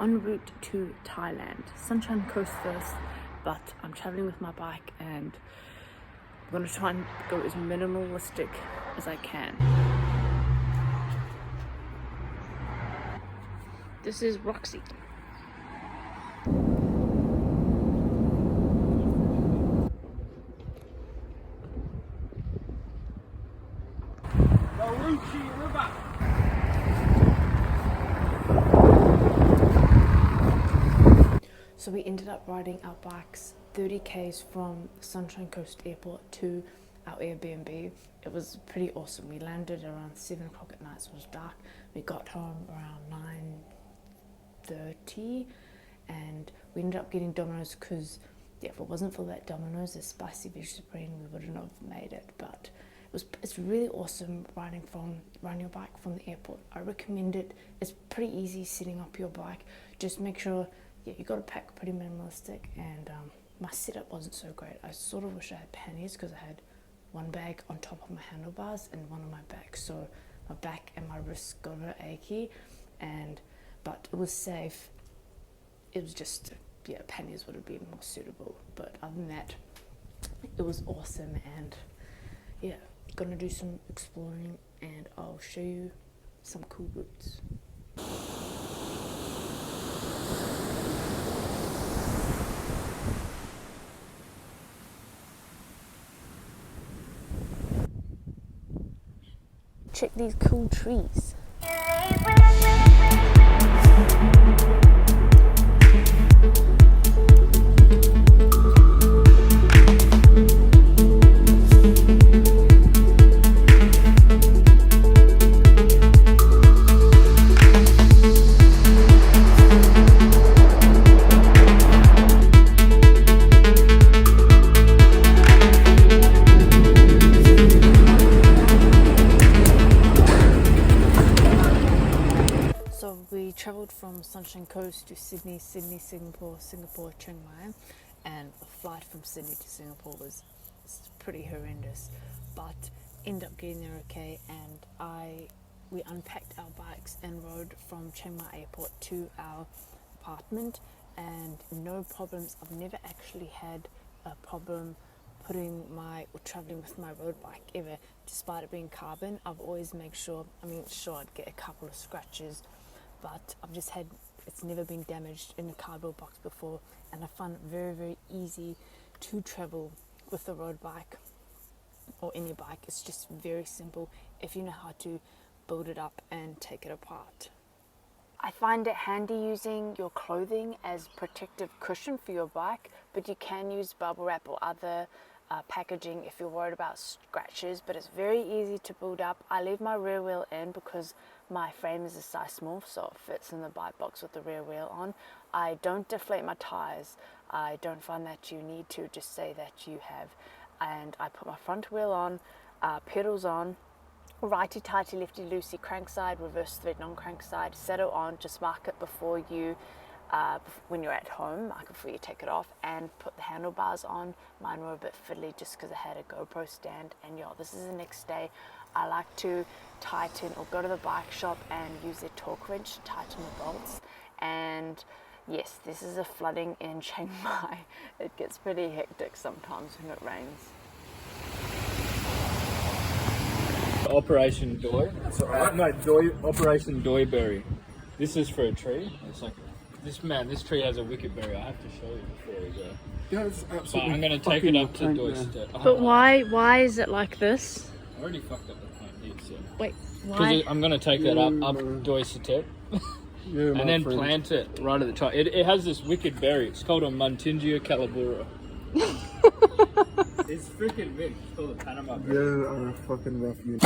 en route to Thailand. Sunshine Coast first, but I'm traveling with my bike and I'm gonna try and go as minimalistic as I can. This is Roxy. So we ended up riding our bikes 30 k's from Sunshine Coast Airport to our Airbnb. It was pretty awesome. We landed around 7 o'clock at night, so it was dark. We got home around 9:30 and we ended up getting Domino's because if it wasn't for that Domino's, the spicy veg supreme, we wouldn't have made it. But it's really awesome riding your bike from the airport. I recommend it. It's pretty easy setting up your bike. Just make sure you got to pack pretty minimalistic, and my setup wasn't so great. I sort of wish I had panniers because I had one bag on top of my handlebars and one on my back, so my back and my wrists got a bit achy, but it was safe. It was just, panniers would have been more suitable, but other than that, it was awesome. And gonna do some exploring and I'll show you some cool routes. Check these cool trees. We travelled from Sunshine Coast to Sydney, Singapore, Chiang Mai, and the flight from Sydney to Singapore was pretty horrendous, but ended up getting there okay. And we unpacked our bikes and rode from Chiang Mai airport to our apartment, and no problems. I've never actually had a problem traveling with my road bike ever, despite it being carbon. I've always made sure, I'd get a couple of scratches, but it's never been damaged in a cardboard box before, and I find it very, very easy to travel with a road bike or any bike. It's just very simple if you know how to build it up and take it apart. I find it handy using your clothing as protective cushion for your bike, but you can use bubble wrap or other packaging if you're worried about scratches, but it's very easy to build up. I leave my rear wheel in because my frame is a size small, so it fits in the bike box with the rear wheel on. I don't deflate my tires. I don't find that you need to, just say that you have. And I put my front wheel on, pedals on, righty tighty, lefty loosey, crank side, reverse thread, non-crank side, saddle on. Just mark it before you when you're at home, mark it before you take it off, and put the handlebars on. Mine were a bit fiddly just because I had a GoPro stand, and this is the next day. I like to tighten or go to the bike shop and use a torque wrench to tighten the bolts. And yes, this is a flooding in Chiang Mai. It gets pretty hectic sometimes when it rains. Operation Doi. Operation Doiberry. This is for a tree. It's like this tree has a wicked berry. I have to show you before we go. Yeah, it's absolutely. But I'm going to take it up to Doi step. But why is it like this? I already fucked up the paint here, so. Wait, why? I'm going to take that up Doi step. And then plant it right at the top. It has this wicked berry. It's called a Muntingia calabura. It's freaking big. It's called a Panama berry. You are a fucking rough unit.